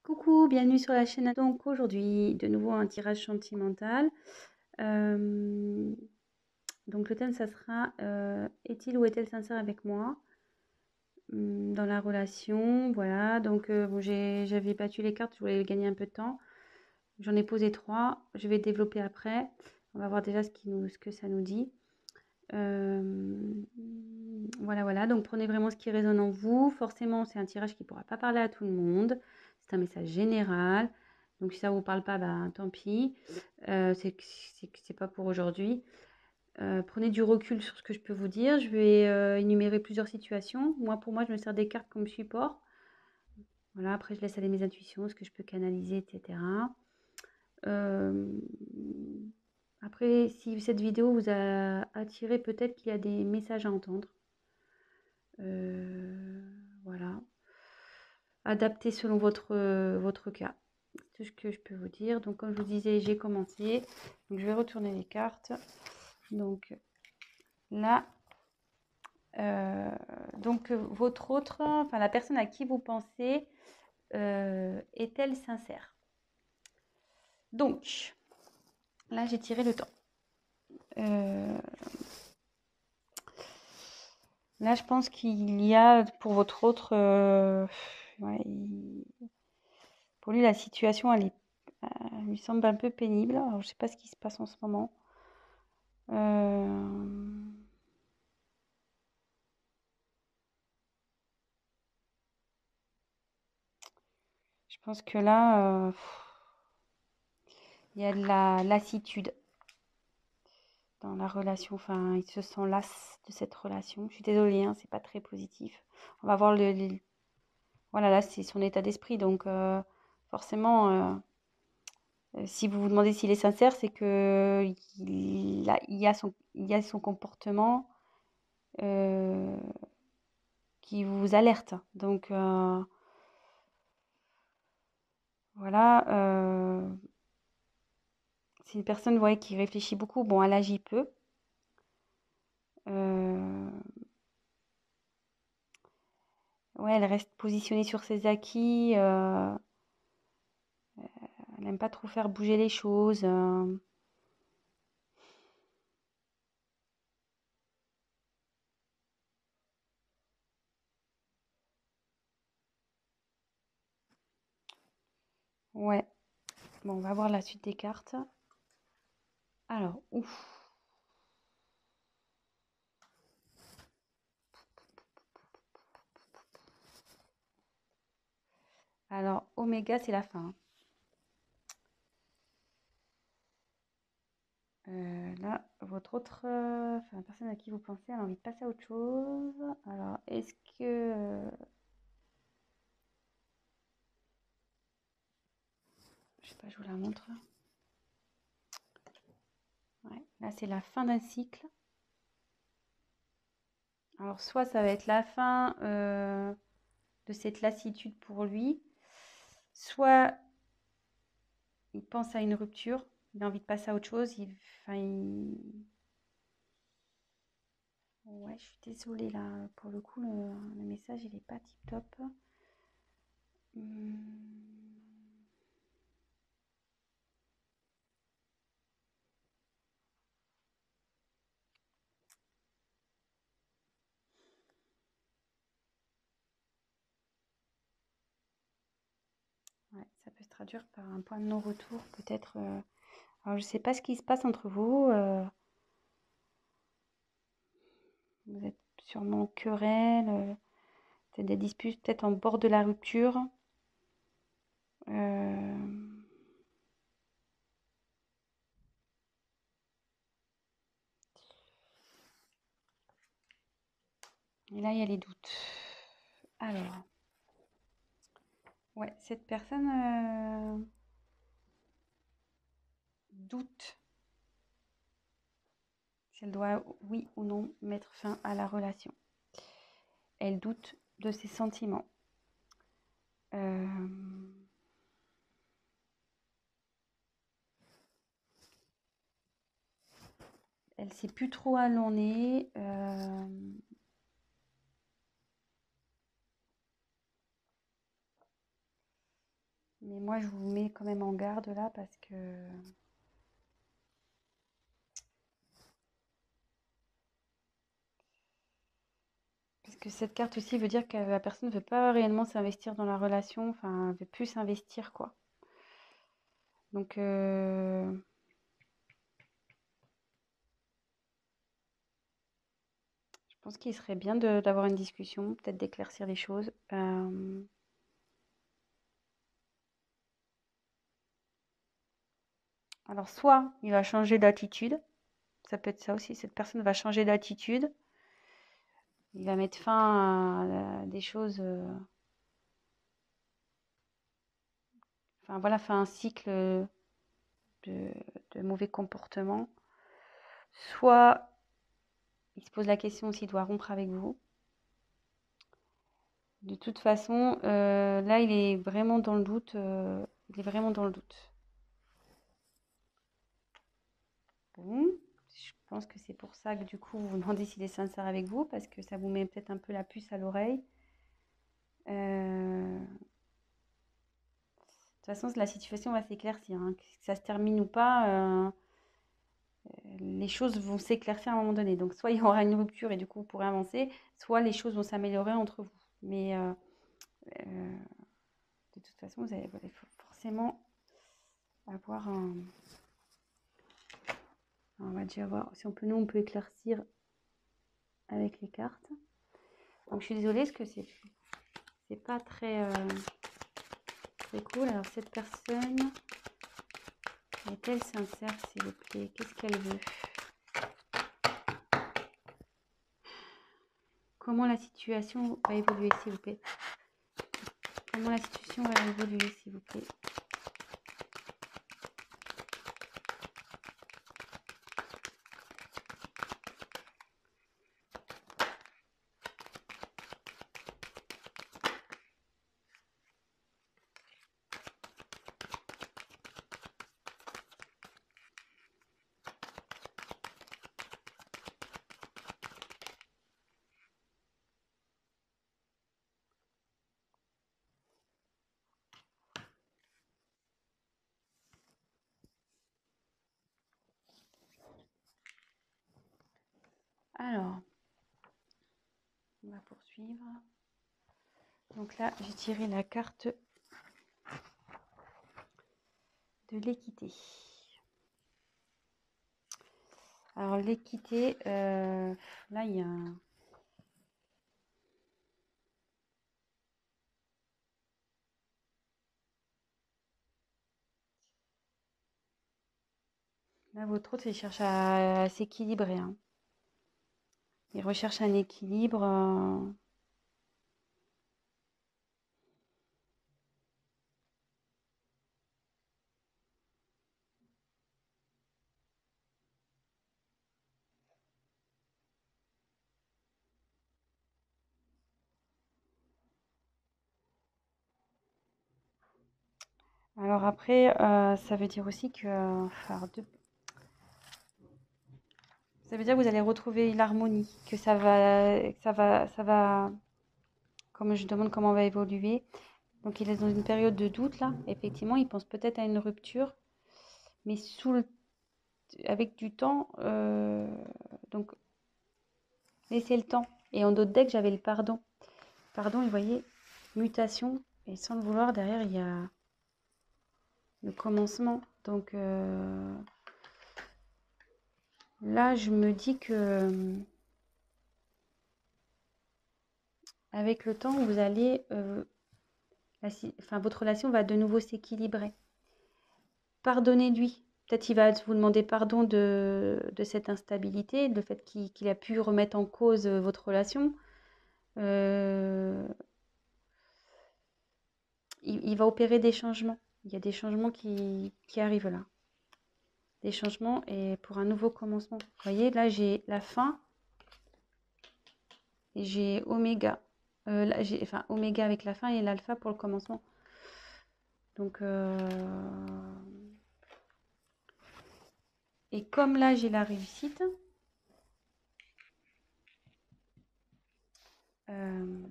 Coucou, bienvenue sur la chaîne. Donc aujourd'hui, de nouveau un tirage sentimental. Euh, donc le thème, ça sera est-il ou est-elle sincère avec moi dans la relation? Voilà, donc bon, j'avais battu les cartes, je voulais gagner un peu de temps. J'en ai posé 3, je vais développer après. On va voir déjà ce que ça nous dit. Euh, voilà, donc prenez vraiment ce qui résonne en vous. Forcément, c'est un tirage qui ne pourra pas parler à tout le monde. C'est un message général. Donc si ça ne vous parle pas, bah, tant pis. C'est pas pour aujourd'hui. Prenez du recul sur ce que je peux vous dire. Je vais énumérer plusieurs situations. Pour moi, je me sers des cartes comme support. Voilà, après, je laisse aller mes intuitions, ce que je peux canaliser, etc. Euh, Après, si cette vidéo vous a attiré, peut-être qu'il y a des messages à entendre. Voilà. Adapté selon votre cas. C'est tout ce que je peux vous dire. Donc, comme je vous disais, j'ai commencé. Donc, je vais retourner les cartes. Donc, là, votre autre, enfin, la personne à qui vous pensez, est-elle sincère? Donc, là, j'ai tiré le temps. Là, je pense qu'il y a pour votre autre, ouais, pour lui, la situation, lui semble un peu pénible. Alors, je sais pas ce qui se passe en ce moment. Je pense que là, il y a de la lassitude dans la relation. Enfin, il se sent las de cette relation. Je suis désolée, hein, c'est pas très positif. On va voir voilà, là, c'est son état d'esprit. Donc, forcément, si vous vous demandez s'il est sincère, c'est que il y a son comportement euh, qui vous alerte. Donc, voilà. C'est une personne, vous voyez, qui réfléchit beaucoup. Bon, elle agit peu. Euh, ouais, elle reste positionnée sur ses acquis. Elle n'aime pas trop faire bouger les choses. Ouais. Bon, on va voir la suite des cartes. Alors, ouf. Alors, Oméga, c'est la fin. Là, votre autre, enfin, la personne à qui vous pensez, elle a envie de passer à autre chose. Alors, est-ce que... je sais pas, je vous la montre. Ouais, là, c'est la fin d'un cycle. Alors, soit ça va être la fin de cette lassitude pour lui, soit il pense à une rupture, il a envie de passer à autre chose. Ouais, je suis désolée là, pour le coup, le message, il est pas tip top. Ouais, ça peut se traduire par un point de non-retour, peut-être. Alors, je sais pas ce qui se passe entre vous. Vous êtes sûrement en querelle, peut-être des disputes, peut-être en bord de la rupture. Euh, Et là, il y a les doutes. Alors, ouais, cette personne doute si elle doit, oui ou non, mettre fin à la relation. Elle doute de ses sentiments. Euh, Elle sait plus trop où elle en est. Mais moi, je vous mets quand même en garde là parce que cette carte aussi veut dire que la personne ne veut pas réellement s'investir dans la relation, enfin, elle veut plus s'investir, quoi. Donc, je pense qu'il serait bien d'avoir une discussion, peut-être d'éclaircir les choses. Alors, soit il va changer d'attitude, ça peut être ça aussi, cette personne va changer d'attitude, il va mettre fin à des choses, enfin voilà, faire un cycle de, de mauvais comportements. Soit il se pose la question s'il doit rompre avec vous. De toute façon, là, il est vraiment dans le doute. Il est vraiment dans le doute. Bon, je pense que c'est pour ça que du coup, vous vous demandez s'il est sincère avec vous, parce que ça vous met peut-être un peu la puce à l'oreille. De toute façon, la situation va s'éclaircir, hein. Que ça se termine ou pas, les choses vont s'éclaircir à un moment donné. Donc, soit il y aura une rupture et du coup, vous pourrez avancer, soit les choses vont s'améliorer entre vous. Mais euh, de toute façon, vous allez forcément avoir un... On va déjà voir si on peut, nous, on peut éclaircir avec les cartes. Donc, je suis désolée parce que c'est pas très cool. Alors, cette personne est-elle sincère, s'il vous plaît? Qu'est-ce qu'elle veut? Comment la situation va évoluer, s'il vous plaît? Comment la situation va évoluer, s'il vous plaît? Alors, on va poursuivre. Donc là, j'ai tiré la carte de l'équité. Alors, l'équité, là, il y a un... Là, votre autre, il cherche à s'équilibrer, hein. Il recherche un équilibre. Alors après, ça veut dire aussi que... ça veut dire que vous allez retrouver l'harmonie, que ça va, comme je demande comment on va évoluer. Donc il est dans une période de doute là. Effectivement, il pense peut-être à une rupture, mais avec du temps. Donc laissez le temps. Et en d'autres decks, j'avais le pardon. Pardon, et vous voyez, mutation. Et sans le vouloir, derrière, il y a le commencement. Donc là, je me dis que avec le temps, vous allez, votre relation va de nouveau s'équilibrer. Pardonnez-lui. Peut-être il va vous demander pardon de cette instabilité, le fait qu'il a pu remettre en cause votre relation. Il va opérer des changements. Il y a des changements qui arrivent là. Des changements et pour un nouveau commencement. Vous voyez, là, j'ai la fin et j'ai oméga. Là, oméga avec la fin et l'alpha pour le commencement. Donc, et comme là, j'ai la réussite, je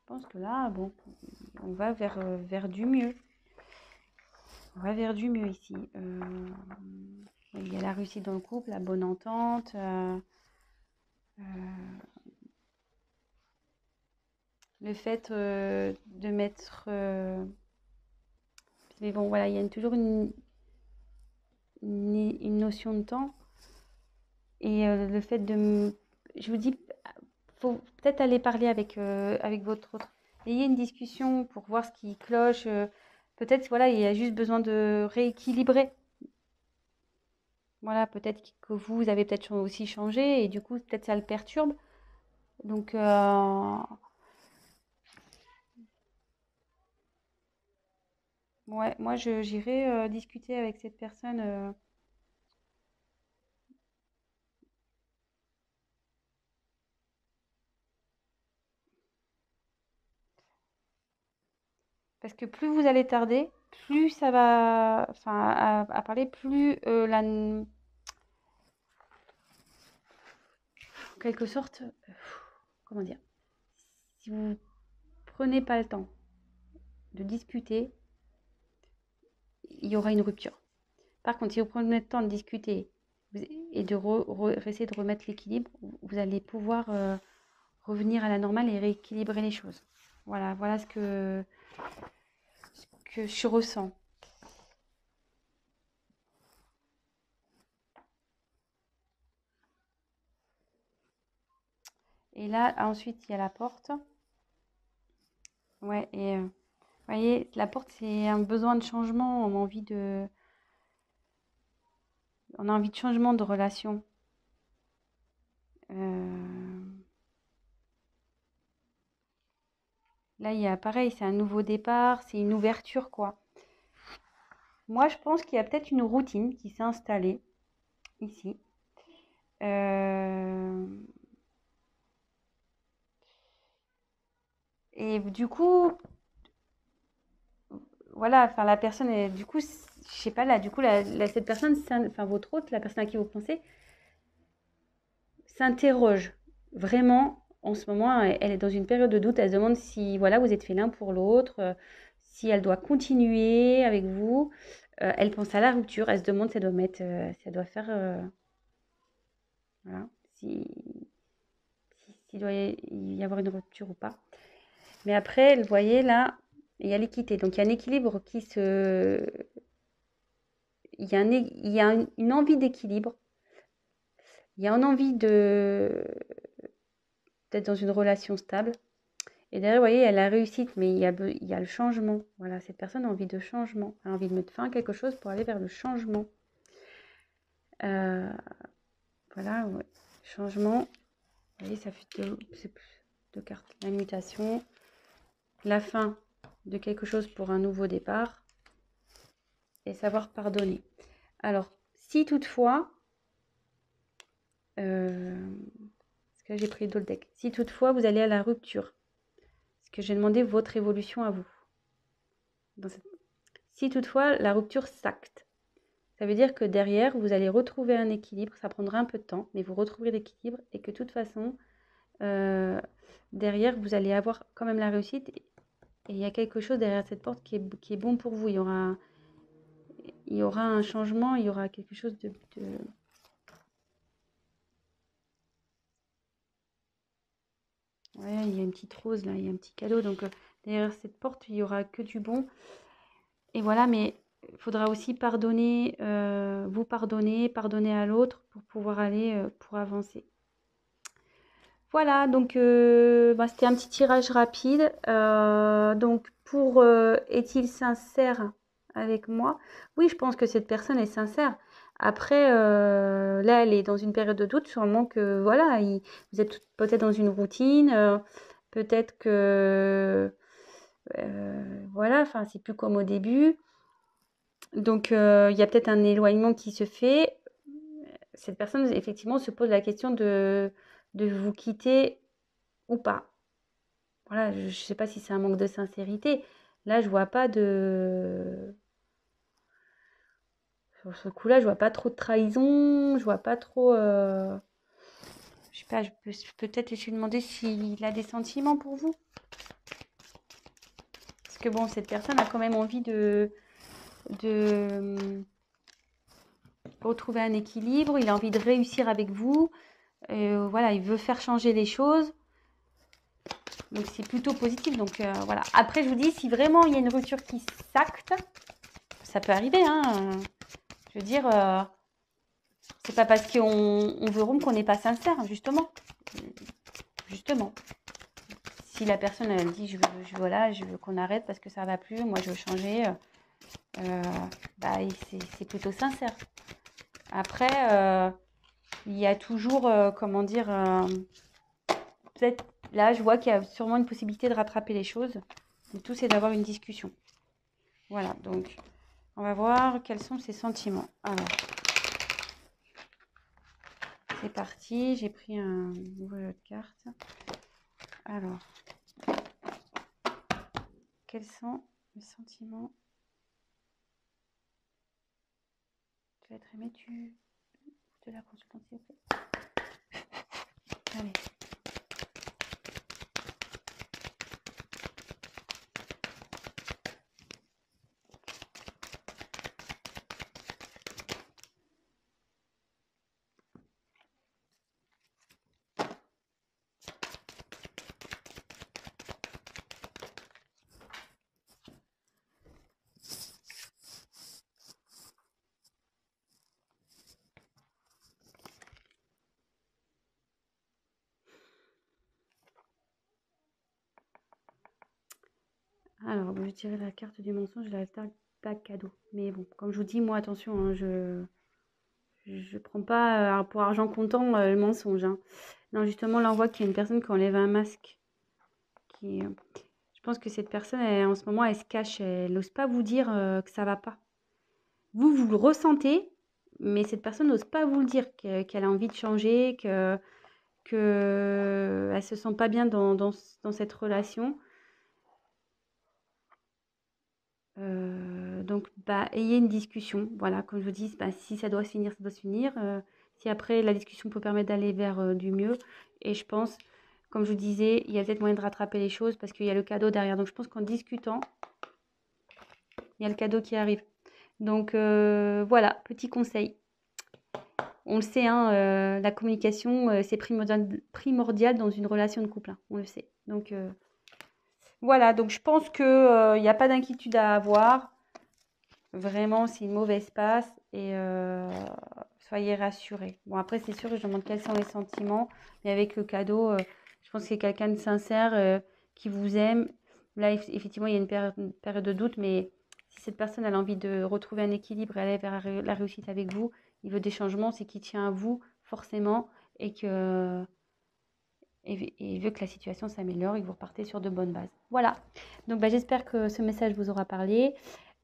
pense que là, bon, on va vers du mieux. On va vers du mieux ici. Il y a la réussite dans le couple, la bonne entente. Le fait de mettre... mais bon, voilà, il y a toujours une notion de temps. Et le fait de... Je vous dis, faut peut-être aller parler avec votre autre. Ayez une discussion pour voir ce qui cloche. Peut-être, voilà, il y a juste besoin de rééquilibrer. Voilà, peut-être que vous avez peut-être aussi changé et du coup, peut-être ça le perturbe. Donc, ouais, moi, j'irai discuter avec cette personne. Parce que plus vous allez tarder, plus ça va, enfin, à parler, plus en quelque sorte, comment dire, si vous prenez pas le temps de discuter, il y aura une rupture. Par contre, si vous prenez le temps de discuter et de essayer de remettre l'équilibre, vous allez pouvoir revenir à la normale et rééquilibrer les choses. Voilà ce que je ressens. Et là, ensuite, il y a la porte. Ouais, et vous voyez, la porte, c'est un besoin de changement. On a envie de changement de relation. Là, il y a pareil, c'est un nouveau départ, c'est une ouverture, quoi. Moi, je pense qu'il y a peut-être une routine qui s'est installée ici. Euh, Et du coup, voilà, enfin la personne est, du coup, je sais pas là, du coup, cette personne, enfin votre hôte, la personne à qui vous pensez, s'interroge vraiment en ce moment. Elle est dans une période de doute. Elle se demande si, voilà, vous êtes fait l'un pour l'autre, si elle doit continuer avec vous. Elle pense à la rupture. Elle se demande si elle doit mettre, si elle doit faire, voilà, s'il doit y avoir une rupture ou pas. Mais après, vous voyez là, il y a l'équité. Donc il y a un équilibre qui se... Il y a une envie d'équilibre. Il y a une envie d'être dans une relation stable. Et derrière, vous voyez, il y a la réussite, mais il y a le changement. Voilà, cette personne a envie de changement. Elle a envie de mettre fin à quelque chose pour aller vers le changement. Voilà, ouais. Changement. Vous voyez, ça fait deux cartes. La mutation. La fin de quelque chose pour un nouveau départ. Et savoir pardonner. Alors, si toutefois, parce que là j'ai pris d'autres decks, si toutefois vous allez à la rupture, parce que j'ai demandé votre évolution à vous. Si toutefois la rupture s'acte, ça veut dire que derrière vous allez retrouver un équilibre, ça prendra un peu de temps, mais vous retrouverez l'équilibre et que de toute façon, derrière vous allez avoir quand même la réussite et il y a quelque chose derrière cette porte qui est bon pour vous. Il y aura un changement, il y aura quelque chose de ouais, il y a une petite rose là, il y a un petit cadeau. Donc derrière cette porte, il y aura que du bon. Et voilà, mais il faudra aussi pardonner, vous pardonner à l'autre pour pouvoir aller, pour avancer. Voilà, donc c'était un petit tirage rapide. Donc pour est-il sincère avec moi? Oui, je pense que cette personne est sincère. Après, là, elle est dans une période de doute, sûrement que voilà, vous êtes peut-être dans une routine, peut-être que voilà, enfin, c'est plus comme au début. Donc, il y a peut-être un éloignement qui se fait. Cette personne, effectivement, se pose la question de vous quitter ou pas. Voilà, je ne sais pas si c'est un manque de sincérité. Là, je vois pas de... Sur ce coup-là, je vois pas trop de trahison, je vois pas trop... Je sais pas, je peux peut-être lui demander s'il a des sentiments pour vous. que bon, cette personne a quand même envie de retrouver un équilibre, il a envie de réussir avec vous. Voilà, il veut faire changer les choses. Donc, c'est plutôt positif. Donc, voilà. Après, je vous dis, si vraiment il y a une rupture qui s'acte, ça peut arriver, hein. Je veux dire, c'est pas parce qu'on veut rompre qu'on n'est pas sincère, justement. Justement. Si la personne elle dit, voilà, je veux qu'on arrête parce que ça va plus, moi je veux changer, bah, c'est plutôt sincère. Après, il y a toujours, comment dire, peut-être là, je vois qu'il y a sûrement une possibilité de rattraper les choses. Le tout, c'est d'avoir une discussion. Voilà, donc, on va voir quels sont ses sentiments. Alors, c'est parti. J'ai pris un nouveau jeu de cartes. Alors, quels sont mes sentiments? Tu vas être aimé, de la consultance, s'il vous plaît. Allez. Alors, je dirais la carte du mensonge et la carte pas cadeau. Mais bon, comme je vous dis, moi, attention, hein, je prends pas pour argent comptant le mensonge. Hein. Non, justement, là, on voit qu'il y a une personne qui enlève un masque. Je pense que cette personne, en ce moment, elle se cache. Elle n'ose pas vous dire que ça va pas. Vous le ressentez, mais cette personne n'ose pas vous le dire, qu'elle a envie de changer, qu'elle ne se sent pas bien dans cette relation. Donc, bah, ayez une discussion. Voilà, comme je vous dis, bah, si ça doit se finir, ça doit se finir. Si après, la discussion peut permettre d'aller vers du mieux. Et je pense, comme je vous disais, il y a peut-être moyen de rattraper les choses parce qu'il y a le cadeau derrière. Donc, je pense qu'en discutant, il y a le cadeau qui arrive. Donc, voilà, petit conseil. On le sait, hein, la communication, c'est primordial dans une relation de couple. Hein, on le sait. Donc, voilà, donc je pense qu'il n'y a pas d'inquiétude à avoir. Vraiment, c'est une mauvaise passe et soyez rassurés. Bon, après, c'est sûr que je demande quels sont les sentiments, mais avec le cadeau, je pense que c'est quelqu'un de sincère qui vous aime. Là, effectivement, il y a une période de doute, mais si cette personne a envie de retrouver un équilibre et aller vers la réussite avec vous, il veut des changements, c'est qu'il tient à vous forcément et et veut que la situation s'améliore et que vous repartez sur de bonnes bases. Voilà. Donc, bah, j'espère que ce message vous aura parlé.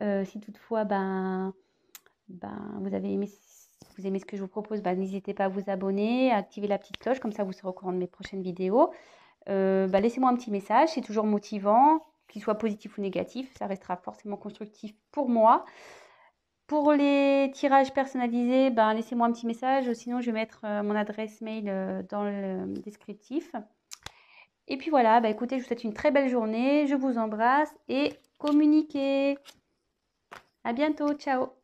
Si toutefois, vous aimez ce que je vous propose, n'hésitez pas à vous abonner, à activer la petite cloche, comme ça vous serez au courant de mes prochaines vidéos. Laissez-moi un petit message, c'est toujours motivant, qu'il soit positif ou négatif, ça restera forcément constructif pour moi. Pour les tirages personnalisés, laissez-moi un petit message, sinon je vais mettre mon adresse mail dans le descriptif. Et puis voilà, écoutez, je vous souhaite une très belle journée, je vous embrasse et communiquez. À bientôt, ciao.